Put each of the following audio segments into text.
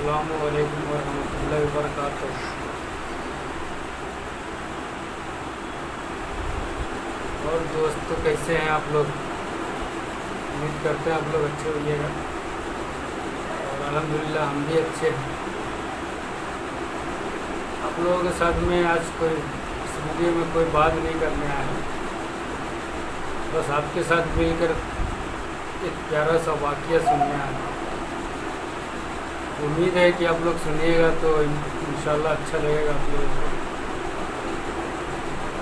السلام علیکم ورحمۃ اللہ وبرکاتہ۔ اور دوستو کیسے ہیں آپ لوگ؟ امید کرتے ہیں آپ لوگ اچھے ہوئیے گا، اور الحمدللہ ہم بھی اچھے ہیں۔ آپ لوگوں کے ساتھ میں آج اس ویڈیو میں کوئی بات نہیں کرنے آیا ہوں، بس آپ کے ساتھ مل کر ایک پیارا سا واقعہ سننے آیا ہوں۔ امید ہے کہ آپ لوگ سنیے گا تو انشاءاللہ اچھا لگے گا آپ لوگوں کو۔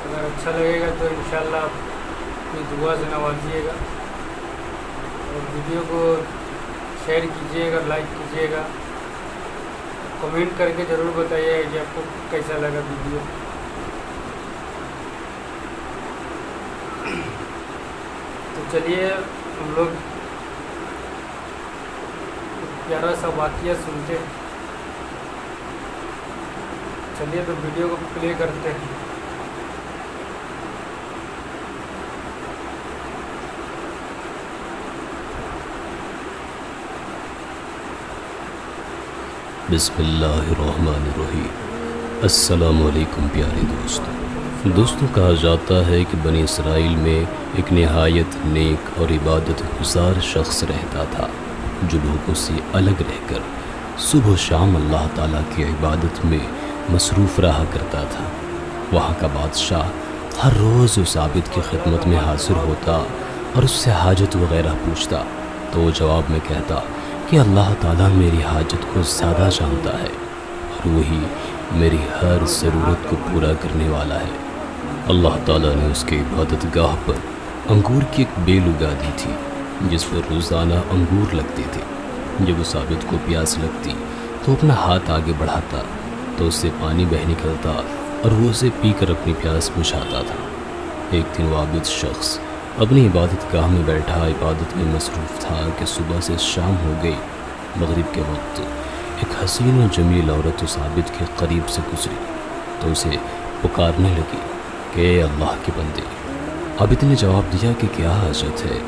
اگر اچھا لگے گا تو انشاءاللہ آپ اپنی دعا سے نوازیے گا، اور ویڈیو کو شیئر کیجیے گا، لائک کیجیے گا، کمنٹ کر کے ضرور بتائیے گا کہ آپ کو کیسا لگا ویڈیو۔ تو چلیے ہم لوگ پیارا سا واقعہ سنتے ہیں۔ چلیے تو ویڈیو کو پلے کرتے ہیں۔ بسم اللہ الرحمن الرحیم۔ السلام علیکم پیارے دوستوں، کہا جاتا ہے کہ بنی اسرائیل میں ایک نہایت نیک اور عبادت گزار شخص رہتا تھا، جو لوگوں سے الگ رہ کر صبح و شام اللہ تعالیٰ کی عبادت میں مصروف رہا کرتا تھا۔ وہاں کا بادشاہ ہر روز اس عابد کی خدمت میں حاضر ہوتا اور اس سے حاجت وغیرہ پوچھتا، تو وہ جواب میں کہتا کہ اللہ تعالیٰ میری حاجت کو زیادہ جانتا ہے، اور وہی میری ہر ضرورت کو پورا کرنے والا ہے۔ اللہ تعالیٰ نے اس کے عبادت گاہ پر انگور کی ایک بیل اگا دی تھی، جس پر روزانہ انگور لگتے تھے۔ جب اس عابد کو پیاس لگتی تو اپنا ہاتھ آگے بڑھاتا تو اس سے پانی بہہ نکلتا، اور وہ اسے پی کر اپنی پیاس بجھاتا تھا۔ ایک دن وہ عابد شخص اپنی عبادت گاہ میں بیٹھا عبادت میں مصروف تھا کہ صبح سے شام ہو گئی۔ مغرب کے وقت ایک حسین و جمیل عورت اس عابد کے قریب سے گزری تو اسے پکارنے لگی کہ اے اللہ کے بندے۔ عابد نے جواب دیا کہ کیا حاجت ہے؟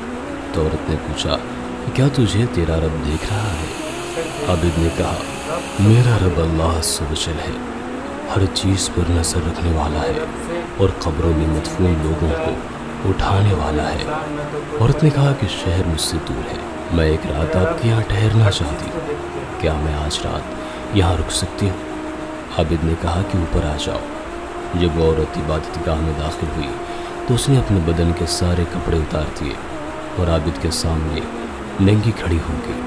تو عورت نے پوچھا کہ کیا تجھے تیرا رب دیکھ رہا ہے؟ عابد نے کہا میرا رب اللہ عز و جل ہے، ہر چیز پر نظر رکھنے والا ہے، اور قبروں میں مدفون لوگوں کو اٹھانے والا ہے۔ عورت نے کہا کہ شہر مجھ سے دور ہے، میں ایک رات آپ کے یہاں ٹھہرنا چاہتی ہوں، کیا میں آج رات یہاں رک سکتی ہوں؟ عابد نے کہا کہ اوپر آ جاؤ۔ جب وہ عورت عبادت گاہ میں داخل ہوئی تو اس نے اپنے بدن کے سارے کپڑے اتار دیے اور عابد کے سامنے ننگی کھڑی ہو گئی،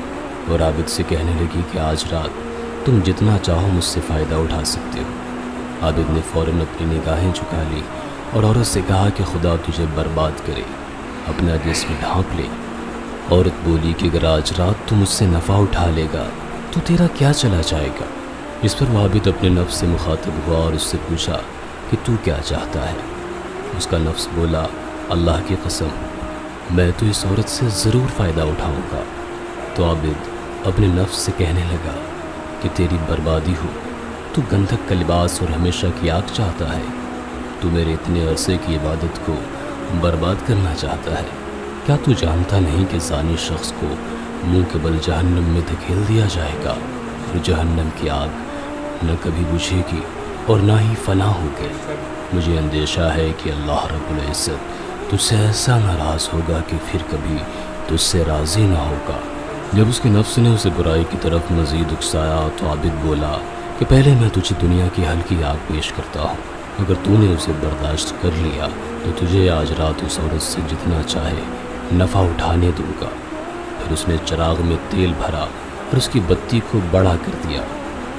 اور عابد سے کہنے لگی کہ آج رات تم جتنا چاہو مجھ سے فائدہ اٹھا سکتے ہو۔ عابد نے فوراً اپنی نگاہیں جھکا لی اور عورت سے کہا کہ خدا تجھے برباد کرے، اپنا جسم ڈھانپ لے۔ عورت بولی کہ اگر آج رات تو مجھ سے نفع اٹھا لے گا تو تیرا کیا چلا جائے گا؟ اس پر وہ عابد اپنے نفس سے مخاطب ہوا اور اس سے پوچھا کہ تو کیا چاہتا ہے؟ اس کا نفس بولا اللہ کی قسم، میں تو اس عورت سے ضرور فائدہ اٹھاؤں گا۔ تو عابد اپنے نفس سے کہنے لگا کہ تیری بربادی ہو، تو گندھک کا لباس اور ہمیشہ کی آگ چاہتا ہے، تو میرے اتنے عرصے کی عبادت کو برباد کرنا چاہتا ہے۔ کیا تو جانتا نہیں کہ زانی شخص کو منہ کے بل جہنم میں دھکیل دیا جائے گا، اور جہنم کی آگ نہ کبھی بجھے گی اور نہ ہی فنا ہوگی؟ مجھے اندیشہ ہے کہ اللہ رب العزت تجھ سے ایسا ناراض ہوگا کہ پھر کبھی تجھ سے راضی نہ ہوگا۔ جب اس کے نفس نے اسے برائی کی طرف مزید اکسایا تو عابد بولا کہ پہلے میں تجھے دنیا کی ہلکی آگ پیش کرتا ہوں، اگر تو نے اسے برداشت کر لیا تو تجھے آج رات اس عورت سے جتنا چاہے نفع اٹھانے دوں گا۔ پھر اس نے چراغ میں تیل بھرا اور اس کی بتی کو بڑا کر دیا۔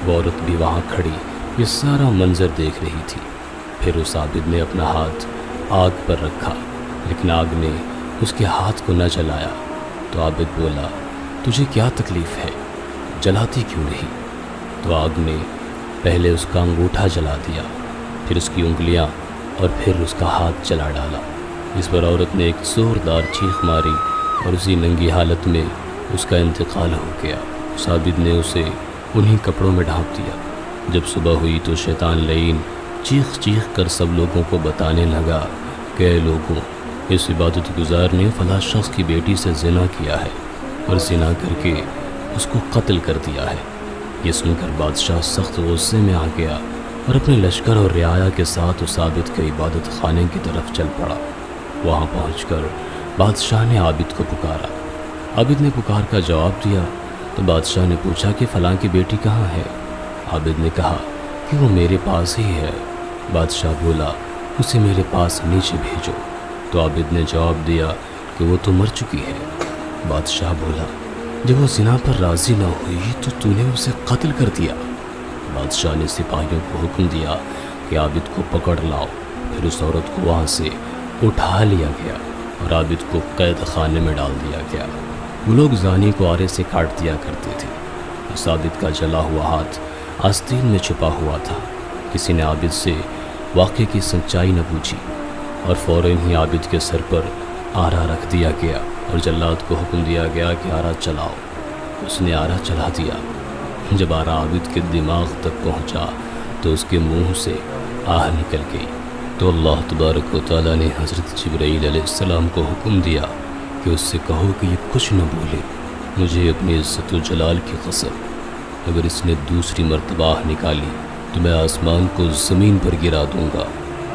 وہ عورت بھی وہاں کھڑی یہ سارا منظر دیکھ رہی تھی۔ پھر اس عابد نے اپنا ہاتھ آگ پر رکھا، لیکن آگ نے اس کے ہاتھ کو نہ جلایا۔ تو عابد بولا تجھے کیا تکلیف ہے، جلاتی کیوں نہیں؟ تو آگ نے پہلے اس کا انگوٹھا جلا دیا، پھر اس کی انگلیاں، اور پھر اس کا ہاتھ جلا ڈالا۔ اس پر عورت نے ایک زوردار چیخ ماری اور اسی ننگی حالت میں اس کا انتقال ہو گیا۔ اس عابد نے اسے انہی کپڑوں میں ڈھانپ دیا۔ جب صبح ہوئی تو شیطان لعین چیخ چیخ کر سب لوگوں کو بتانے لگا کہ اے لوگوں، اس عبادت گزار نے فلاں شخص کی بیٹی سے زنا کیا ہے، اور زنا کر کے اس کو قتل کر دیا ہے۔ یہ سن کر بادشاہ سخت غصے میں آ گیا اور اپنے لشکر اور رعایا کے ساتھ اس عابد کے عبادت خانے کی طرف چل پڑا۔ وہاں پہنچ کر بادشاہ نے عابد کو پکارا۔ عابد نے پکار کا جواب دیا تو بادشاہ نے پوچھا کہ فلاں کی بیٹی کہاں ہے؟ عابد نے کہا کہ وہ میرے پاس ہی ہے۔ بادشاہ بولا اسے میرے پاس نیچے بھیجو۔ تو عابد نے جواب دیا کہ وہ تو مر چکی ہے۔ بادشاہ بولا جب وہ زنا پر راضی نہ ہوئی تو نے اسے قتل کر دیا۔ بادشاہ نے سپاہیوں کو حکم دیا کہ عابد کو پکڑ لاؤ۔ پھر اس عورت کو وہاں سے اٹھا لیا گیا اور عابد کو قید خانے میں ڈال دیا گیا۔ وہ لوگ زانی کو آرے سے کاٹ دیا کرتے تھے۔ اس عابد کا جلا ہوا ہاتھ آستین میں چھپا ہوا تھا۔ کسی نے عابد سے واقعے کی سچائی نہ پوچھی اور فوراً ہی عابد کے سر پر آرا رکھ دیا گیا اور جلاد کو حکم دیا گیا کہ آرا چلاؤ۔ اس نے آرا چلا دیا۔ جب آرا عابد کے دماغ تک پہنچا تو اس کے منہ سے آہ نکل گئی۔ تو اللہ تبارک و تعالیٰ نے حضرت جبرائیل علیہ السلام کو حکم دیا کہ اس سے کہو کہ یہ کچھ نہ بولے، مجھے اپنی عزت و جلال کی قسم، اگر اس نے دوسری مرتبہ آہ نکالی تو میں آسمان کو زمین پر گرا دوں گا۔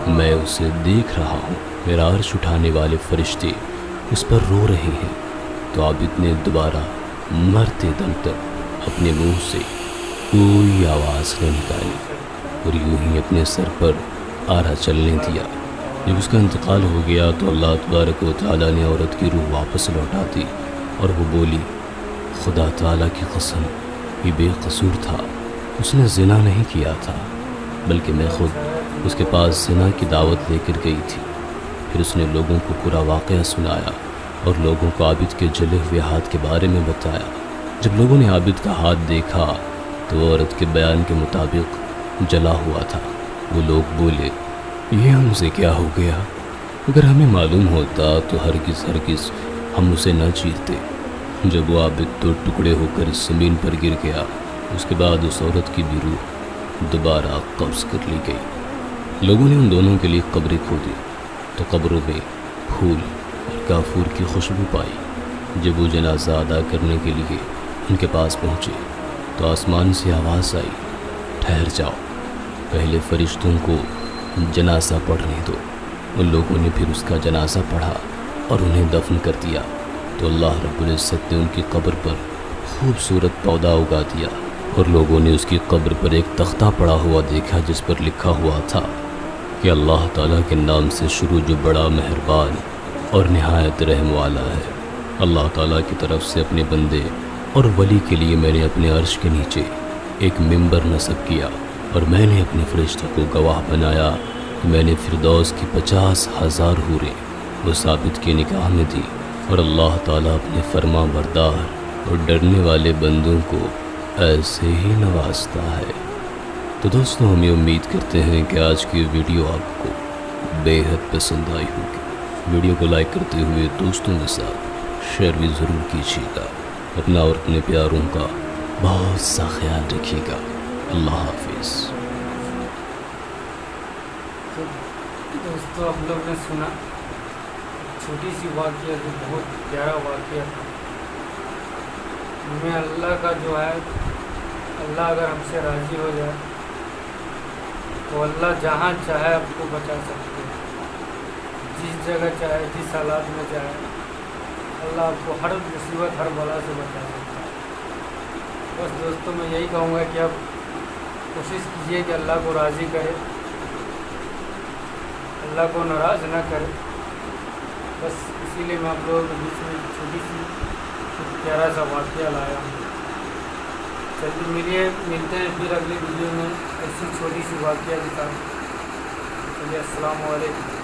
میں اسے دیکھ رہا ہوں، میرا عرش اٹھانے والے فرشتے اس پر رو رہے ہیں۔ تو عابد نے دوبارہ مرتے دم تک اپنے منہ سے کوئی آواز نہ نکالی اور یوں ہی اپنے سر پر آرا چلنے دیا۔ جب اس کا انتقال ہو گیا تو اللہ تبارک و تعالیٰ نے عورت کی روح واپس لوٹا دی اور وہ بولی خدا تعالیٰ کی قسم یہ بے قصور تھا، اس نے زنا نہیں کیا تھا، بلکہ میں خود اس کے پاس زنا کی دعوت لے کر گئی تھی۔ پھر اس نے لوگوں کو پورا واقعہ سنایا اور لوگوں کو عابد کے جلے ہوئے ہاتھ کے بارے میں بتایا۔ جب لوگوں نے عابد کا ہاتھ دیکھا تو وہ عورت کے بیان کے مطابق جلا ہوا تھا۔ وہ لوگ بولے یہ ہم سے کیا ہو گیا؟ اگر ہمیں معلوم ہوتا تو ہرگز ہم اسے نہ چیرتے۔ جب وہ عابد تو ٹکڑے ہو کر زمین پر گر گیا، اس کے بعد اس عورت کی بھی روح دوبارہ قبض کر لی گئی۔ لوگوں نے ان دونوں کے لیے قبریں کھودی تو قبروں میں پھول اور کافور کی خوشبو پائی۔ جب وہ جنازہ ادا کرنے کے لیے ان کے پاس پہنچے تو آسمان سے آواز آئی ٹھہر جاؤ، پہلے فرشتوں کو جنازہ پڑھنے دو۔ ان لوگوں نے پھر اس کا جنازہ پڑھا اور انہیں دفن کر دیا۔ تو اللہ رب العزت نے ان کی قبر پر خوبصورت پودا اگا دیا اور لوگوں نے اس کی قبر پر ایک تختہ پڑا ہوا دیکھا جس پر لکھا ہوا تھا کہ اللہ تعالیٰ کے نام سے شروع جو بڑا مہربان اور نہایت رحم والا ہے۔ اللہ تعالیٰ کی طرف سے اپنے بندے اور ولی کے لیے میں نے اپنے عرش کے نیچے ایک ممبر نصب کیا اور میں نے اپنے فرشتوں کو گواہ بنایا کہ میں نے فردوس کی 50,000 حوریں اس عابد کے نکاح میں دی اور اللہ تعالیٰ اپنے فرما بردار اور ڈرنے والے بندوں کو ایسے ہی نوازتا ہے۔ تو دوستوں ہمیں امید کرتے ہیں کہ آج کی ویڈیو آپ کو بے حد پسند آئی ہوگی۔ ویڈیو کو لائک کرتے ہوئے دوستوں کے ساتھ شیئر بھی ضرور کیجیے گا۔ اپنا اور اپنے پیاروں کا بہت سا خیال رکھیے گا۔ اللہ حافظ۔ تو دوستوں آپ لوگ نے سنا چھوٹی سی واقعہ جو بہت پیارا واقعہ تھا۔ ہمیں اللہ کا جو ہے اللہ اگر ہم سے راضی ہو جائے تو اللہ جہاں چاہے آپ کو بچا سکتے ہیں، جس جگہ چاہے جس حالات میں چاہے اللہ آپ کو ہر مصیبت ہر بلا سے بچا سکتا ہے۔ بس دوستوں میں یہی کہوں گا کہ آپ کوشش کیجئے کہ اللہ کو راضی کرے، اللہ کو ناراض نہ کرے۔ بس اسی لیے میں آپ لوگوں کے بیچ میں چھوٹی سی پیارا سا واقعہ لایا ہوں۔ چلیے ملتے ہیں پھر اگلی ویڈیو میں ایسی چھوٹی سی واقعہ کے ساتھ۔ چلیے السلام علیکم۔